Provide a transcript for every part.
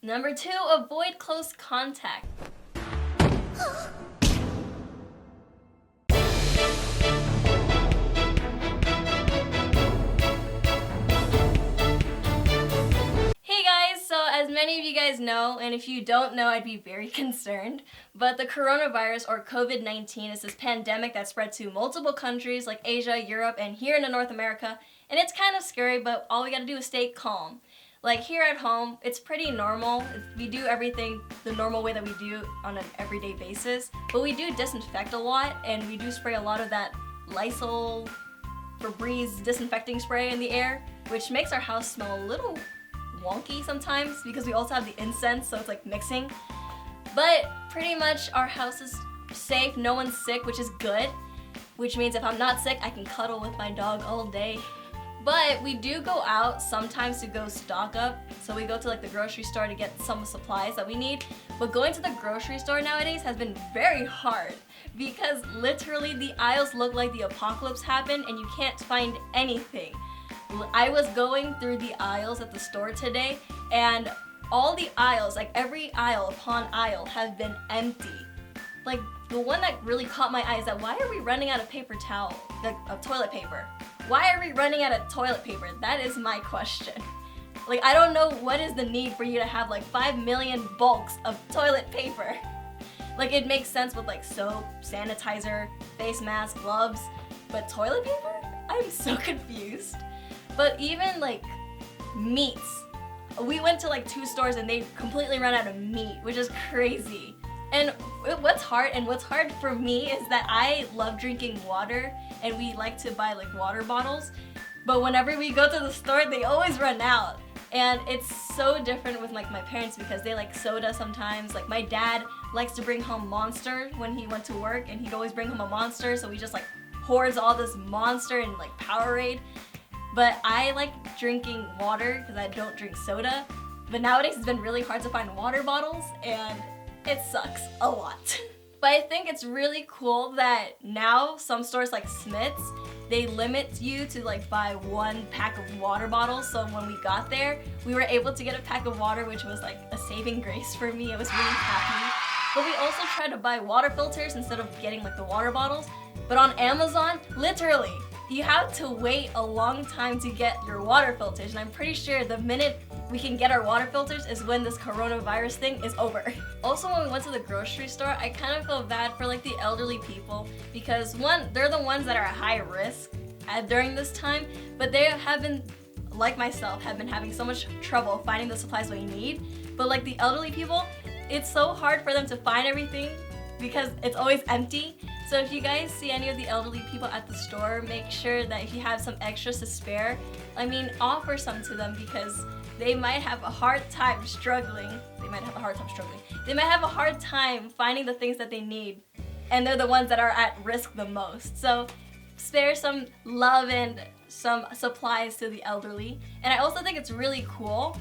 Number 2, avoid close contact. Hey guys, so as many of you guys know, and if you don't know, I'd be very concerned, but the coronavirus or COVID-19 is this pandemic that spread to multiple countries like Asia, Europe, and here in North America, and it's kind of scary, but all we gotta do is stay calm. Like here at home, it's pretty normal. We do everything the normal way that we do on an everyday basis, but we do disinfect a lot, and we do spray a lot of that Lysol, Febreze disinfecting spray in the air, which makes our house smell a little wonky sometimes because we also have the incense, so it's like mixing. But pretty much our house is safe, no one's sick, which is good, which means if I'm not sick, I can cuddle with my dog all day. But we do go out sometimes to go stock up, so we go to like the grocery store to get some supplies that we need. But going to the grocery store nowadays has been very hard because literally the aisles look like the apocalypse happened and you can't find anything. I was going through the aisles at the store today, and all the aisles, like every aisle upon aisle, have been empty. Like the one that really caught my eye is that why are we running out of paper towel, of toilet paper? Why are we running out of toilet paper? That is my question. Like I don't know what is the need for you to have like 5 million bulks of toilet paper. Like it makes sense with like soap, sanitizer, face mask, gloves, but toilet paper? I'm so confused. But even like meats, we went to like 2 stores and they completely ran out of meat, which is crazy. And what's hard for me is that I love drinking water and we like to buy like water bottles, but whenever we go to the store, they always run out. And it's so different with like my parents because they like soda sometimes. Like my dad likes to bring home Monster when he went to work, and he'd always bring home a Monster, so we just like hoards all this Monster and like Powerade. But I like drinking water because I don't drink soda. But nowadays it's been really hard to find water bottles and it sucks a lot. But I think it's really cool that now some stores like Smith's, they limit you to like buy 1 pack of water bottles. So when we got there, we were able to get a pack of water, which was like a saving grace for me. I was really happy. But we also tried to buy water filters instead of getting like the water bottles. But on Amazon, literally, you have to wait a long time to get your water filters, and I'm pretty sure the minute we can get our water filters is when this coronavirus thing is over. Also, when we went to the grocery store, I kind of feel bad for like the elderly people because one, they're the ones that are at high risk during this time, but they have been, like myself, have been having so much trouble finding the supplies we need. But like the elderly people, it's so hard for them to find everything because it's always empty. So if you guys see any of the elderly people at the store, make sure that if you have some extras to spare, offer some to them because they might have a hard time struggling. They might have a hard time finding the things that they need, and they're the ones that are at risk the most. So spare some love and some supplies to the elderly. And I also think it's really cool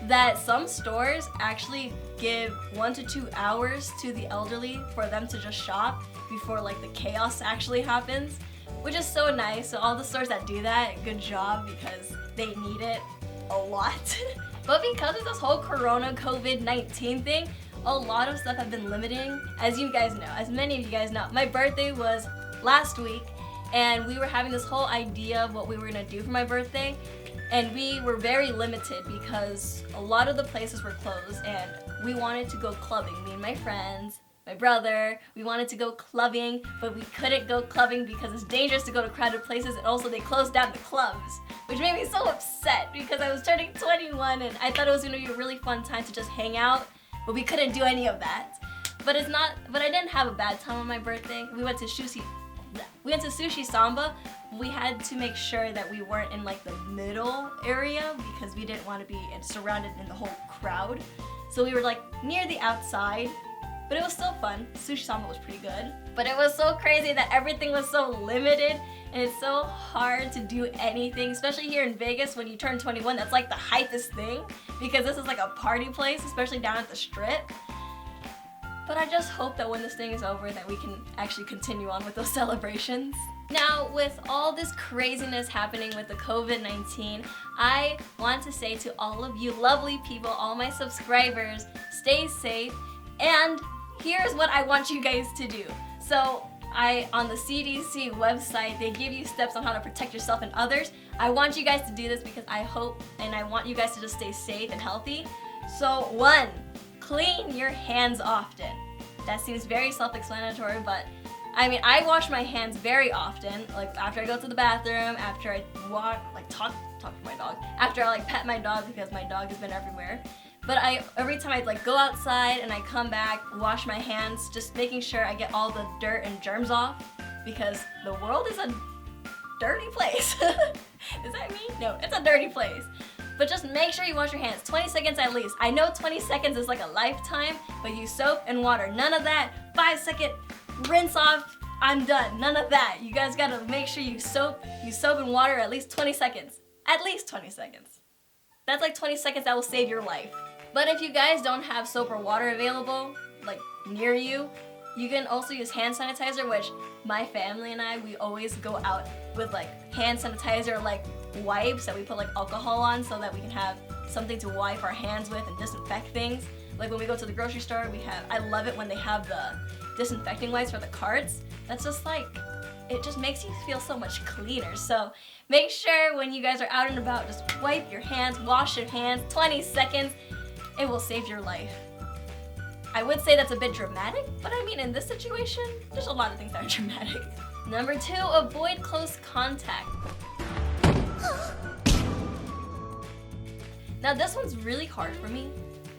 that some stores actually give 1 to 2 hours to the elderly for them to just shop before like the chaos actually happens, which is so nice. So all the stores that do that, good job because they need it a lot. But because of this whole Corona COVID-19 thing, a lot of stuff have been limiting. As you guys know, as many of you guys know, my birthday was last week and we were having this whole idea of what we were gonna do for my birthday. And we were very limited because a lot of the places were closed and we wanted to go clubbing. Me and my friends, my brother, we wanted to go clubbing, but we couldn't go clubbing because it's dangerous to go to crowded places, and also they closed down the clubs, which made me so upset because I was turning 21 and I thought it was gonna be a really fun time to just hang out, but we couldn't do any of that. But I didn't have a bad time on my birthday. We went to Sushi Samba. We had to make sure that we weren't in like the middle area because we didn't want to be surrounded in the whole crowd. So we were like near the outside, but it was still fun. Sushi Samba was pretty good. But it was so crazy that everything was so limited and it's so hard to do anything, especially here in Vegas when you turn 21. That's like the hypest thing because this is like a party place, especially down at the Strip. But I just hope that when this thing is over that we can actually continue on with those celebrations. Now, with all this craziness happening with the COVID-19, I want to say to all of you lovely people, all my subscribers, stay safe, and here's what I want you guys to do. So, on the CDC website, they give you steps on how to protect yourself and others. I want you guys to do this because I hope and I want you guys to just stay safe and healthy. So 1, clean your hands often. That seems very self-explanatory, but I mean, I wash my hands very often, like after I go to the bathroom, after I walk, like talk to my dog, after I like pet my dog because my dog has been everywhere. But every time I like go outside and I come back, wash my hands, just making sure I get all the dirt and germs off because the world is a dirty place. Is that me? No, it's a dirty place. But just make sure you wash your hands, 20 seconds at least. I know 20 seconds is like a lifetime, but use soap and water. None of that 5-second rinse off, I'm done. None of that. You guys gotta make sure you use soap and water at least 20 seconds. At least 20 seconds. That's like 20 seconds that will save your life. But if you guys don't have soap or water available, like near you, you can also use hand sanitizer, which my family and I, we always go out with like hand sanitizer, like wipes that we put like alcohol on so that we can have something to wipe our hands with and disinfect things. Like when we go to the grocery store, I love it when they have the disinfecting wipes for the carts. That's just like, it just makes you feel so much cleaner. So make sure when you guys are out and about, just wipe your hands, wash your hands, 20 seconds. It will save your life. I would say that's a bit dramatic, but I mean in this situation, there's a lot of things that are dramatic. Number 2, avoid close contact. Now this one's really hard for me,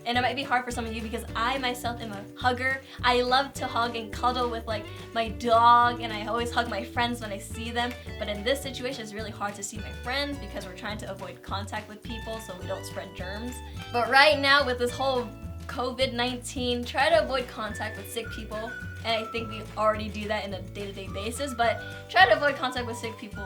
and it might be hard for some of you because I myself am a hugger. I love to hug and cuddle with like my dog, and I always hug my friends when I see them. But in this situation, it's really hard to see my friends because we're trying to avoid contact with people so we don't spread germs. But right now with this whole COVID-19, try to avoid contact with sick people. And I think we already do that in a day-to-day basis, but try to avoid contact with sick people.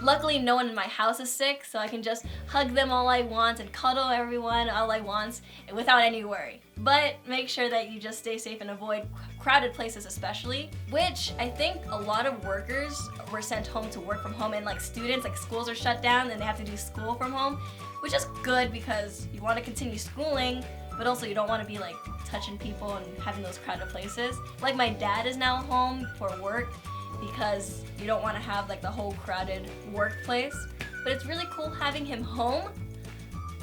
Luckily, no one in my house is sick, so I can just hug them all I want and cuddle everyone all I want without any worry. But make sure that you just stay safe and avoid crowded places especially, which I think a lot of workers were sent home to work from home, and like students, like schools are shut down and they have to do school from home, which is good because you want to continue schooling, but also you don't want to be like touching people and having those crowded places. Like my dad is now home for work because you don't want to have like the whole crowded workplace. But it's really cool having him home.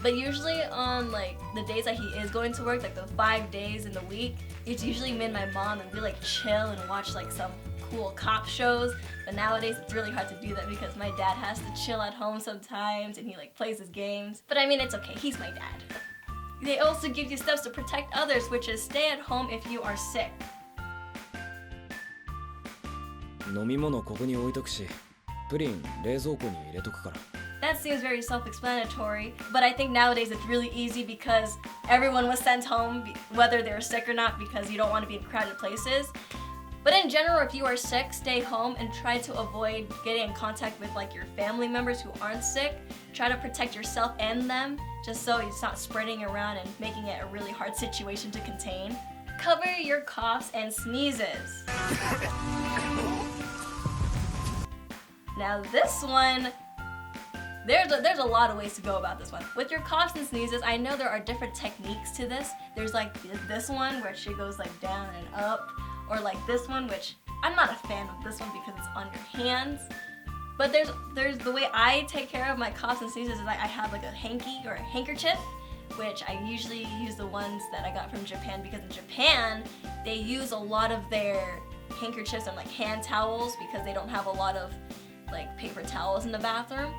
But usually on like the days that he is going to work, like the 5 days in the week, it's usually me and my mom and we like chill and watch like some cool cop shows. But nowadays it's really hard to do that because my dad has to chill at home sometimes and he like plays his games. But I mean, it's okay, he's my dad. They also give you steps to protect others, which is stay at home if you are sick. 飲み物ここに置いとくし、プリン冷蔵庫に入れとくから。 That seems very self-explanatory, but I think nowadays it's really easy because everyone was sent home, whether they were sick or not, because you don't want to be in crowded places. But in general, if you are sick, stay home and try to avoid getting in contact with like your family members who aren't sick. Try to protect yourself and them, just so it's not spreading around and making it a really hard situation to contain. Cover your coughs and sneezes. Now this one, there's a lot of ways to go about this one. With your coughs and sneezes, I know there are different techniques to this. There's like this one where she goes like down and up, or like this one, which I'm not a fan of this one because it's on your hands. But there's the way I take care of my coughs and sneezes is I have like a hanky or a handkerchief, which I usually use the ones that I got from Japan because in Japan they use a lot of their handkerchiefs and like hand towels because they don't have a lot of like paper towels in the bathroom.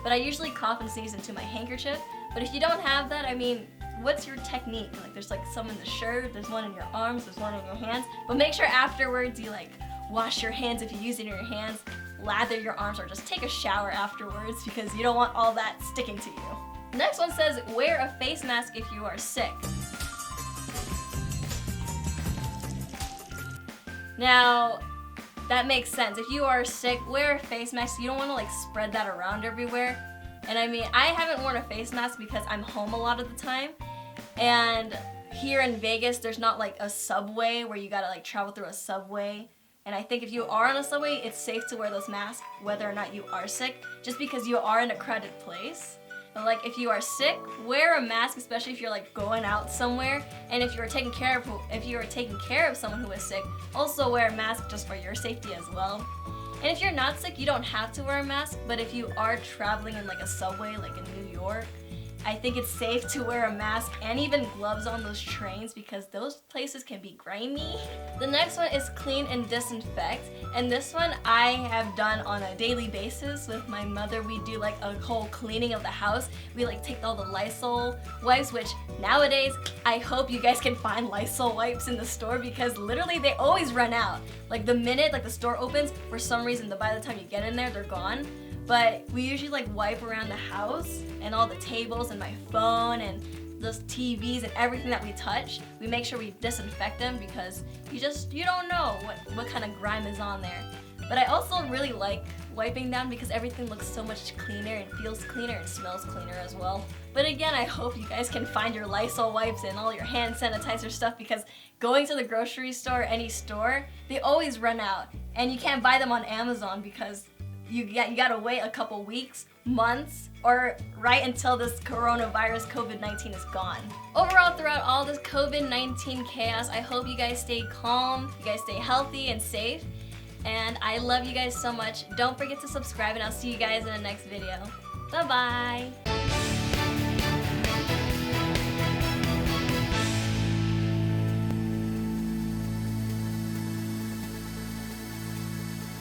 But I usually cough and sneeze into my handkerchief. But if you don't have that, I mean, what's your technique? Like there's like some in the shirt, there's one in your arms, there's one in your hands. But make sure afterwards you like wash your hands if you use it in your hands, lather your arms, or just take a shower afterwards because you don't want all that sticking to you. Next one says wear a face mask if you are sick. Now, that makes sense. If you are sick, wear a face mask. You don't want to like spread that around everywhere. And I mean, I haven't worn a face mask because I'm home a lot of the time. And here in Vegas, there's not like a subway where you gotta like travel through a subway And I think if you are on a subway, it's safe to wear those masks whether or not you are sick, just because you are in a crowded place. But like if you are sick, wear a mask, especially if you're like going out somewhere. And if you're taking care of someone who is sick, also wear a mask just for your safety as well. And if you're not sick, you don't have to wear a mask, but if you are traveling in like a subway, like in New York, I think it's safe to wear a mask and even gloves on those trains because those places can be grimy. The next one is clean and disinfect. And this one I have done on a daily basis with my mother. We do like a whole cleaning of the house. We like take all the Lysol wipes, which nowadays I hope you guys can find Lysol wipes in the store because literally they always run out. Like the minute like the store opens, for some reason by the time you get in there, they're gone. But we usually like wipe around the house and all the tables and my phone and those TVs and everything that we touch. We make sure we disinfect them because you don't know what kind of grime is on there. But I also really like wiping down because everything looks so much cleaner and feels cleaner and smells cleaner as well. But again, I hope you guys can find your Lysol wipes and all your hand sanitizer stuff because going to the grocery store or any store, they always run out. And you can't buy them on Amazon because you gotta wait a couple weeks, months, or right until this coronavirus COVID-19 is gone. Overall, throughout all this COVID-19 chaos, I hope you guys stay calm, you guys stay healthy and safe, and I love you guys so much. Don't forget to subscribe and I'll see you guys in the next video. Bye-bye!